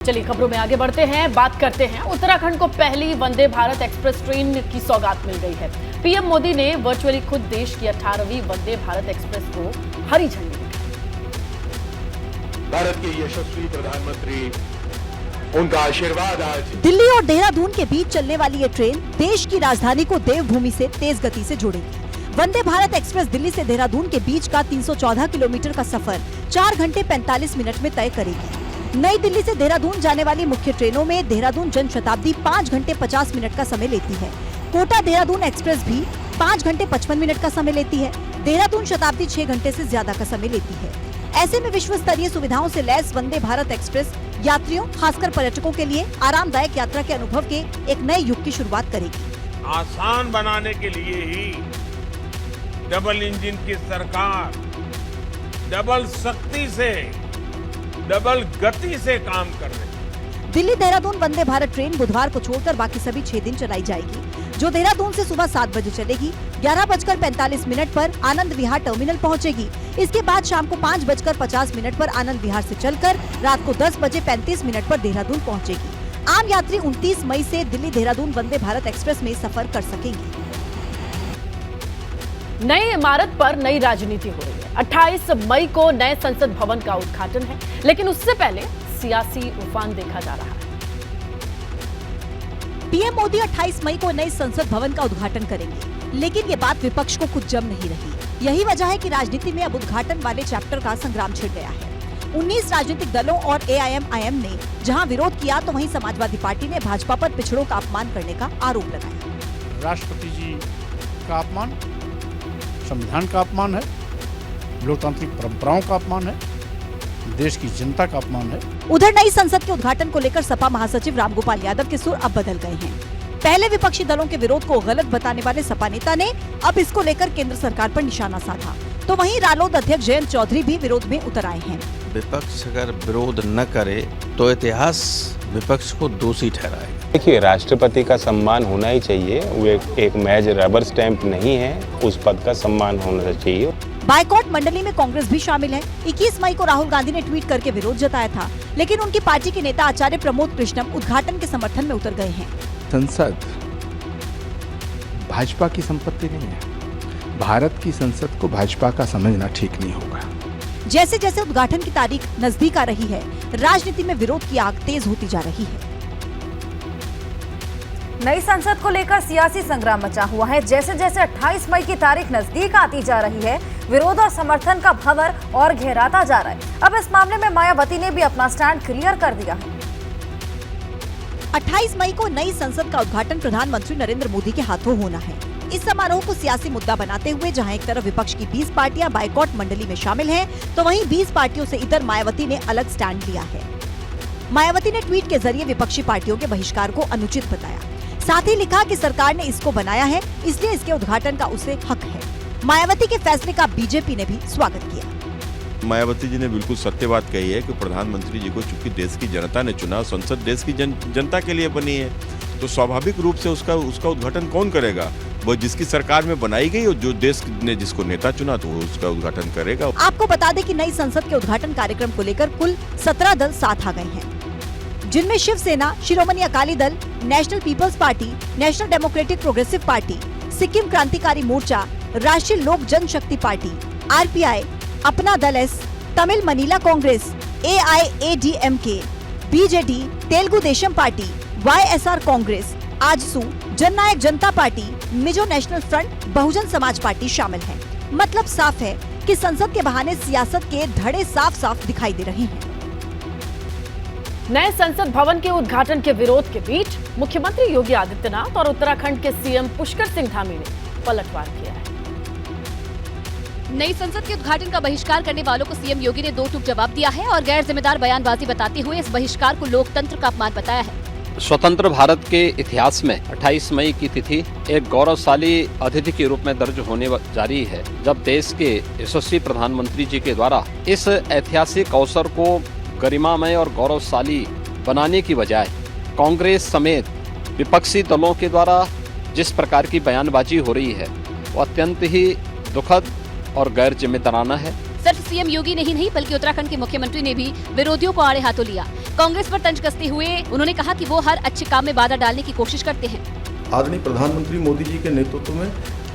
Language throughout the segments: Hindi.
चलिए खबरों में आगे बढ़ते हैं, बात करते हैं उत्तराखंड को पहली वंदे भारत एक्सप्रेस ट्रेन की सौगात मिल गई है। पीएम मोदी ने वर्चुअली खुद देश की 18वीं वंदे भारत एक्सप्रेस को हरी झंडी दिखाई। भारत के यशस्वी प्रधानमंत्री, उनका आशीर्वाद आज दिल्ली और देहरादून के बीच चलने वाली ये ट्रेन देश की राजधानी को देवभूमि से तेज गति से जोड़ेगी। वंदे भारत एक्सप्रेस दिल्ली से देहरादून के बीच का 314 किलोमीटर का सफर 4 घंटे 45 मिनट में तय करेगी। नई दिल्ली से देहरादून जाने वाली मुख्य ट्रेनों में देहरादून जन शताब्दी 5 घंटे 50 मिनट का समय लेती है। कोटा देहरादून एक्सप्रेस भी 5 घंटे 55 मिनट का समय लेती है। देहरादून शताब्दी 6 घंटे से ज्यादा का समय लेती है। ऐसे में विश्व स्तरीय सुविधाओं से लैस वंदे भारत एक्सप्रेस यात्रियों, खासकर पर्यटकों के लिए आरामदायक यात्रा के अनुभव के एक नए युग की शुरुआत करेगी। आसान बनाने के लिए ही डबल इंजन की सरकार डबल शक्ति से, डबल गति से काम कर रही है। दिल्ली देहरादून वंदे भारत ट्रेन बुधवार को छोड़कर बाकी सभी 6 दिन चलाई जाएगी, जो देहरादून से सुबह 7 बजे चलेगी। 11:45 पर आनंद विहार टर्मिनल पहुंचेगी। इसके बाद शाम को 5:50 पर आनंद विहार से चलकर रात को 10:35 पर देहरादून पहुंचेगी। आम यात्री 29 मई से दिल्ली देहरादून वंदे भारत एक्सप्रेस में सफर कर सकेंगे। नई इमारत पर नई राजनीति हो रही है। 28 मई को नए संसद भवन का उद्घाटन है, लेकिन उससे पहले सियासी उफान देखा जा रहा है। पीएम मोदी 28 मई को नए संसद भवन का उद्घाटन करेंगे, लेकिन ये बात विपक्ष को कुछ जम नहीं रही। यही वजह है कि राजनीति में अब उद्घाटन वाले चैप्टर का संग्राम छिड़ गया है। 19 राजनीतिक दलों और AIMIM ने जहां विरोध किया, तो वहीं समाजवादी पार्टी ने भाजपा पर पिछड़ों का अपमान करने का आरोप लगाया। राष्ट्रपति जी का अपमान संविधान का अपमान है, लोकतांत्रिक परंपराओं का अपमान है, देश की जनता का अपमान है। उधर नई संसद के उद्घाटन को लेकर सपा महासचिव रामगोपाल यादव के सुर अब बदल गए हैं। पहले विपक्षी दलों के विरोध को गलत बताने वाले सपा नेता ने अब इसको लेकर केंद्र सरकार पर निशाना साधा, तो वहीं रालोद अध्यक्ष जयंत चौधरी भी विरोध में उतर आए हैं। विपक्ष अगर विरोध न करे तो इतिहास विपक्ष को दोषी ठहराएगा। देखिए, राष्ट्रपति का सम्मान होना ही चाहिए, वो एक महज रबर स्टैंप नहीं है, उस पद का सम्मान होना चाहिए। बायकॉट मंडली में कांग्रेस भी शामिल है। 21 मई को राहुल गांधी ने ट्वीट करके विरोध जताया था, लेकिन उनकी पार्टी के नेता आचार्य प्रमोद कृष्णम उद्घाटन के समर्थन में उतर गए हैं। संसद भाजपा की संपत्ति नहीं है। भारत की संसद को भाजपा का समझना ठीक नहीं होगा। जैसे जैसे उद्घाटन की तारीख नजदीक आ रही है, राजनीति में विरोध की आग तेज होती जा रही है। नई संसद को लेकर सियासी संग्राम मचा हुआ है। जैसे जैसे 28 मई की तारीख नजदीक आती जा रही है, विरोध और समर्थन का भंवर और गहराता जा रहा है। अब इस मामले में मायावती ने भी अपना स्टैंड क्लियर कर दिया है। 28 मई को नई संसद का उद्घाटन प्रधानमंत्री नरेंद्र मोदी के हाथों होना है। इस समारोह को सियासी मुद्दा बनाते हुए जहां एक तरफ विपक्ष की 20 पार्टियां बायकॉट मंडली में शामिल हैं, तो वहीं 20 पार्टियों से इधर मायावती ने अलग स्टैंड लिया है। मायावती ने ट्वीट के जरिए विपक्षी पार्टियों के बहिष्कार को अनुचित बताया। साथ ही लिखा कि सरकार ने इसको बनाया है, इसलिए इसके उद्घाटन का उसे हक है। मायावती के फैसले का बीजेपी ने भी स्वागत किया। मायावती जी ने बिल्कुल सत्य बात कही है कि प्रधानमंत्री जी को चूंकि देश की जनता ने चुना, संसद देश की जनता के लिए बनी है, तो स्वाभाविक रूप से उसका उद्घाटन कौन करेगा? वो जिसकी सरकार में बनाई गई और जो देश ने जिसको नेता चुना, तो वो उसका उद्घाटन करेगा। आपको बता दें कि नई संसद के उद्घाटन कार्यक्रम को लेकर कुल 17 दल साथ आ गए हैं, जिनमें Shiv Sena, Shiromani Akali Dal, National People's Party, National Democratic Progressive Party, Sikkim Krantikari Morcha, Rashtriya Lok Janshakti Party, RPI, Apna Dal S, Tamil Maanila Congress, AIADMK, BJD, Telugu Desam Party, YSR Congress, AJSU, Jannayak Janata Party, Mizo National Front, Bahujan Samaj Party शामिल हैं। मतलब साफ है कि संसद के बहाने सियासत के धड़े साफ साफ दिखाई दे रहे हैं। नए संसद भवन के उद्घाटन के विरोध के बीच मुख्यमंत्री योगी आदित्यनाथ और उत्तराखंड के CM पुष्कर सिंह धामी ने पलटवार किया है। नई संसद के उद्घाटन का बहिष्कार करने वालों को CM योगी ने दो टूक जवाब दिया है और गैर जिम्मेदार बयानबाजी बताते हुए इस बहिष्कार को लोकतंत्र का अपमान बताया है। स्वतंत्र भारत के इतिहास में 28 मई की तिथि एक गौरवशाली अतिथि के रूप में दर्ज होने जा रही है, जब देश के यशस्वी प्रधानमंत्री जी के द्वारा इस ऐतिहासिक अवसर को गरिमामय और गौरवशाली बनाने की बजाय कांग्रेस समेत विपक्षी दलों के द्वारा जिस प्रकार की बयानबाजी हो रही है, वो अत्यंत ही दुखद और गैर जिम्मेदाराना है। सिर्फ CM योगी ने ही नहीं बल्कि उत्तराखंड के मुख्यमंत्री ने भी विरोधियों को आड़े हाथों लिया। कांग्रेस पर तंज कसते हुए उन्होंने कहा कि वो हर अच्छे काम में बाधा डालने की कोशिश करते हैं। आदरणीय प्रधानमंत्री मोदी जी के नेतृत्व में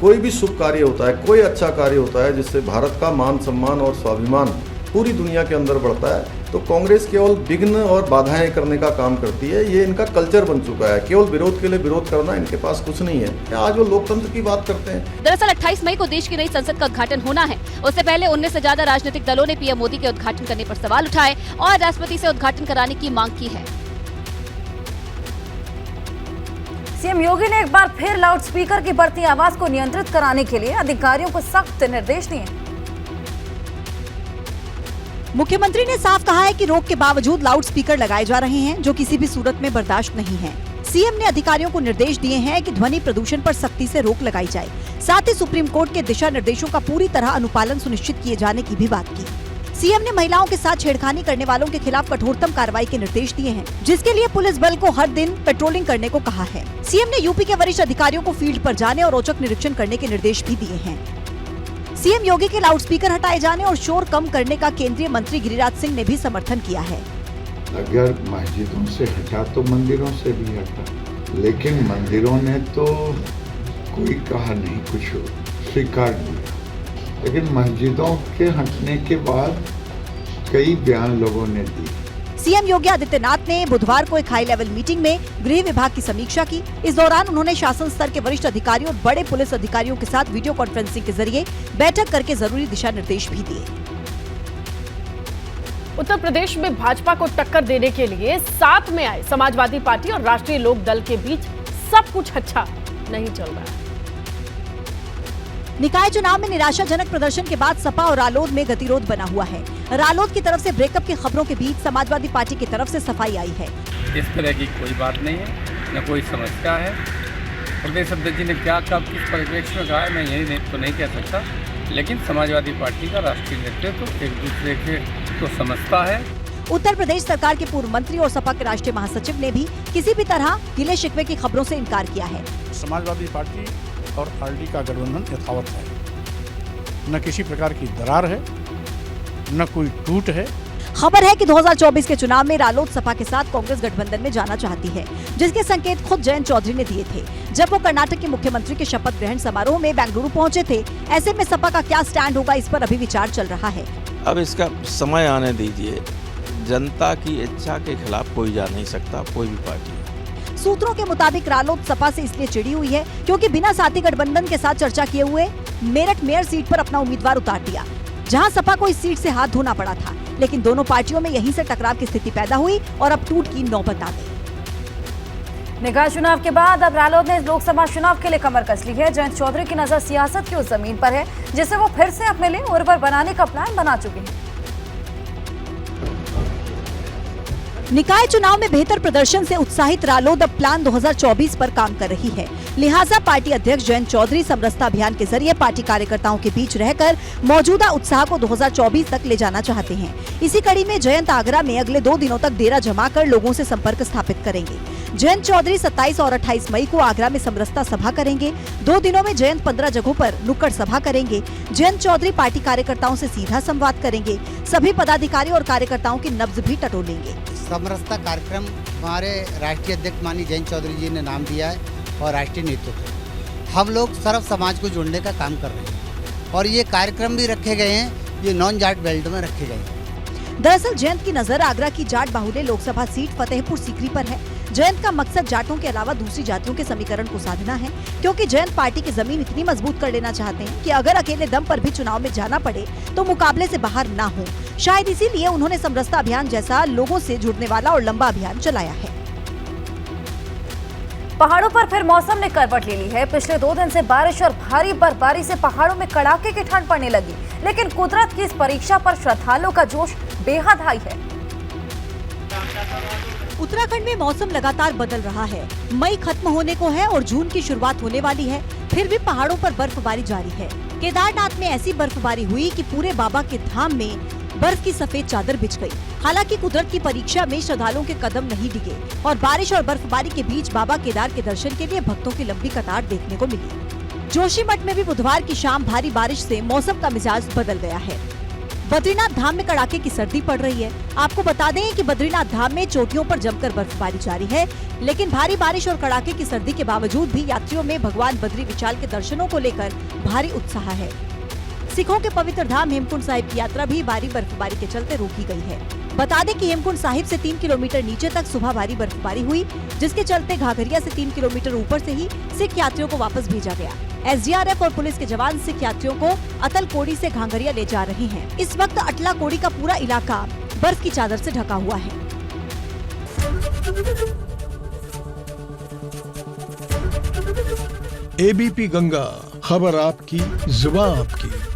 कोई भी शुभ कार्य होता है, कोई अच्छा कार्य होता है जिससे भारत का मान सम्मान और स्वाभिमान पूरी दुनिया के अंदर बढ़ता है, तो कांग्रेस केवल विघ्न और बाधाएं करने का काम करती है। ये इनका कल्चर बन चुका है, केवल विरोध के लिए विरोध करना इनके पास कुछ नहीं है। आज वो लोकतंत्र की बात करते हैं। दरअसल 28 मई को देश की नई संसद का उद्घाटन होना है। उससे पहले 19 से ज्यादा राजनीतिक दलों ने पीएम मोदी के उद्घाटन करने पर सवाल उठाए और राष्ट्रपति से उद्घाटन कराने की मांग की है। सीएम योगी ने एक बार फिर लाउडस्पीकर की बढ़ती आवाज को नियंत्रित कराने के लिए अधिकारियों को सख्त निर्देश दिए। मुख्यमंत्री ने साफ कहा है कि रोक के बावजूद लाउडस्पीकर लगाए जा रहे हैं, जो किसी भी सूरत में बर्दाश्त नहीं है। सीएम ने अधिकारियों को निर्देश दिए हैं कि ध्वनि प्रदूषण पर सख्ती से रोक लगाई जाए। साथ ही सुप्रीम कोर्ट के दिशा निर्देशों का पूरी तरह अनुपालन सुनिश्चित किए जाने की भी बात की। सीएम ने महिलाओं के साथ छेड़खानी करने वालों के खिलाफ कठोरतम कार्रवाई के निर्देश दिए हैं, जिसके लिए पुलिस बल को हर दिन पेट्रोलिंग करने को कहा है। सीएम ने यूपी के वरिष्ठ अधिकारियों को फील्ड पर जाने और औचक निरीक्षण करने के निर्देश भी दिए हैं। सीएम योगी के लाउडस्पीकर हटाए जाने और शोर कम करने का केंद्रीय मंत्री गिरिराज सिंह ने भी समर्थन किया है। अगर मस्जिदों से हटा तो मंदिरों से भी हटा, लेकिन मंदिरों ने तो कोई कहा नहीं, कुछ स्वीकार किया, लेकिन मस्जिदों के हटने के बाद कई बयान लोगों ने दिए। सीएम योगी आदित्यनाथ ने बुधवार को एक हाई लेवल मीटिंग में गृह विभाग की समीक्षा की। इस दौरान उन्होंने शासन स्तर के वरिष्ठ अधिकारियों और बड़े पुलिस अधिकारियों के साथ वीडियो कॉन्फ्रेंसिंग के जरिए बैठक करके जरूरी दिशा निर्देश भी दिए। उत्तर प्रदेश में भाजपा को टक्कर देने के लिए साथ में आए समाजवादी पार्टी और राष्ट्रीय लोक दल के बीच सब कुछ अच्छा नहीं चल रहा है। निकाय चुनाव में निराशाजनक प्रदर्शन के बाद सपा और रालोद में गतिरोध बना हुआ है। रालोद की तरफ से ब्रेकअप की खबरों के बीच समाजवादी पार्टी की तरफ से सफाई आई है। इस तरह की कोई बात नहीं है, न कोई समस्या है। प्रदेश अध्यक्ष जी ने क्या कब किस परिप्रेक्ष्य में कहा है मैं यही तो नहीं कह सकता, लेकिन समाजवादी पार्टी का राष्ट्रीय नेतृत्व एक दूसरे के को समझता है। उत्तर प्रदेश सरकार के पूर्व मंत्री और सपा के राष्ट्रीय महासचिव ने भी किसी भी तरह गिले शिकवे की खबरों से इनकार किया है। समाजवादी पार्टी और आरडी का गठबंधन यथावत है, न किसी प्रकार की दरार है, न कोई टूट है। खबर है कि 2024 के चुनाव में रालोद सपा के साथ कांग्रेस गठबंधन में जाना चाहती है, जिसके संकेत खुद जयंत चौधरी ने दिए थे जब वो कर्नाटक के मुख्यमंत्री के शपथ ग्रहण समारोह में बेंगलुरु पहुंचे थे। ऐसे में सपा का क्या स्टैंड होगा, इस पर अभी विचार चल रहा है। अब इसका समय आने दीजिए। जनता की इच्छा के खिलाफ कोई जा नहीं सकता, कोई भी पार्टी। सूत्रों के मुताबिक रालोद सपा से इसलिए चिड़ी हुई है क्योंकि बिना साथी गठबंधन के साथ चर्चा किए हुए मेरठ मेयर सीट पर अपना उम्मीदवार उतार दिया, जहां सपा को इस सीट से हाथ धोना पड़ा था। लेकिन दोनों पार्टियों में यहीं से टकराव की स्थिति पैदा हुई और अब टूट की नौबत आ गई। निकाय चुनाव के बाद अब रालोद ने लोकसभा चुनाव के लिए कमर कस ली है। जयंत चौधरी की नजर सियासत की उस जमीन पर है जिसे वो फिर से अपने लिए उर्वर बनाने का प्लान बना चुके हैं। निकाय चुनाव में बेहतर प्रदर्शन से उत्साहित रालोद अब प्लान 2024 पर काम कर रही है। लिहाजा पार्टी अध्यक्ष जयंत चौधरी समरसता अभियान के जरिए पार्टी कार्यकर्ताओं के बीच रहकर मौजूदा उत्साह को 2024 तक ले जाना चाहते हैं। इसी कड़ी में जयंत आगरा में अगले 2 दिनों तक डेरा जमाकर लोगों से संपर्क स्थापित करेंगे। जयंत चौधरी 27 और 28 मई को आगरा में समरसता सभा करेंगे। 2 दिनों में जयंत 15 जगहों पर नुक्कड़ सभा करेंगे। जयंत चौधरी पार्टी कार्यकर्ताओं से सीधा संवाद करेंगे। सभी पदाधिकारी और कार्यकर्ताओं की नब्ज भी टटोलेंगे। समरसता कार्यक्रम हमारे राष्ट्रीय अध्यक्ष माननीय जयंत चौधरी जी ने नाम दिया है और राष्ट्रीय नेतृत्व हम लोग सर्व समाज को जोड़ने का काम कर रहे हैं और ये कार्यक्रम भी रखे गए हैं, ये नॉन जाट बेल्ट में रखे गए हैं। दरअसल जयंत की नजर आगरा की जाट बाहुल्य लोकसभा सीट फतेहपुर सीकरी पर है। जयंत का मकसद जाटों के अलावा दूसरी जातियों के समीकरण को साधना है, क्योंकि जयंत पार्टी की जमीन इतनी मजबूत कर लेना चाहते हैं कि अगर अकेले दम पर भी चुनाव में जाना पड़े तो मुकाबले से बाहर ना हो। शायद इसीलिए उन्होंने समरसता अभियान जैसा लोगों से जुड़ने वाला और लंबा अभियान चलाया है। पहाड़ों पर फिर मौसम ने करवट ले ली है। पिछले 2 दिन से बारिश और भारी बर्फबारी से पहाड़ों में कड़ाके की ठंड पड़ने लगी, लेकिन कुदरत की इस परीक्षा पर श्रद्धालुओं का जोश बेहद हाई है। उत्तराखंड में मौसम लगातार बदल रहा है। मई खत्म होने को है और जून की शुरुआत होने वाली है, फिर भी पहाड़ों पर बर्फबारी जारी है। केदारनाथ में ऐसी बर्फबारी हुई कि पूरे बाबा के धाम में बर्फ की सफेद चादर बिछ गई। हालांकि कुदरत की परीक्षा में श्रद्धालुओं के कदम नहीं डिगे और बारिश और बर्फबारी के बीच बाबा केदार के दर्शन के लिए भक्तों की लंबी कतार देखने को मिली। जोशीमठ में भी बुधवार की शाम भारी बारिश से मौसम का मिजाज बदल गया है। बद्रीनाथ धाम में कड़ाके की सर्दी पड़ रही है। आपको बता दें कि बद्रीनाथ धाम में चोटियों पर जमकर बर्फबारी जारी है, लेकिन भारी बारिश और कड़ाके की सर्दी के बावजूद भी यात्रियों में भगवान बद्री विशाल के दर्शनों को लेकर भारी उत्साह है। सिखों के पवित्र धाम हेमकुंड साहिब की यात्रा भी भारी बर्फबारी के चलते रोकी गई है। बता दें कि हेमकुंड साहिब से 3 किलोमीटर नीचे तक सुबह भारी बर्फबारी हुई, जिसके चलते घाघरिया से 3 किलोमीटर ऊपर से ही सिख यात्रियों को वापस भेजा गया। SDRF और पुलिस के जवान सिख यात्रियों को अतल कोड़ी से घाघरिया ले जा रहे हैं। इस वक्त अटला कोड़ी का पूरा इलाका बर्फ की चादर से ढका हुआ है। ABP गंगा, खबर आपकी, जुबान आपकी।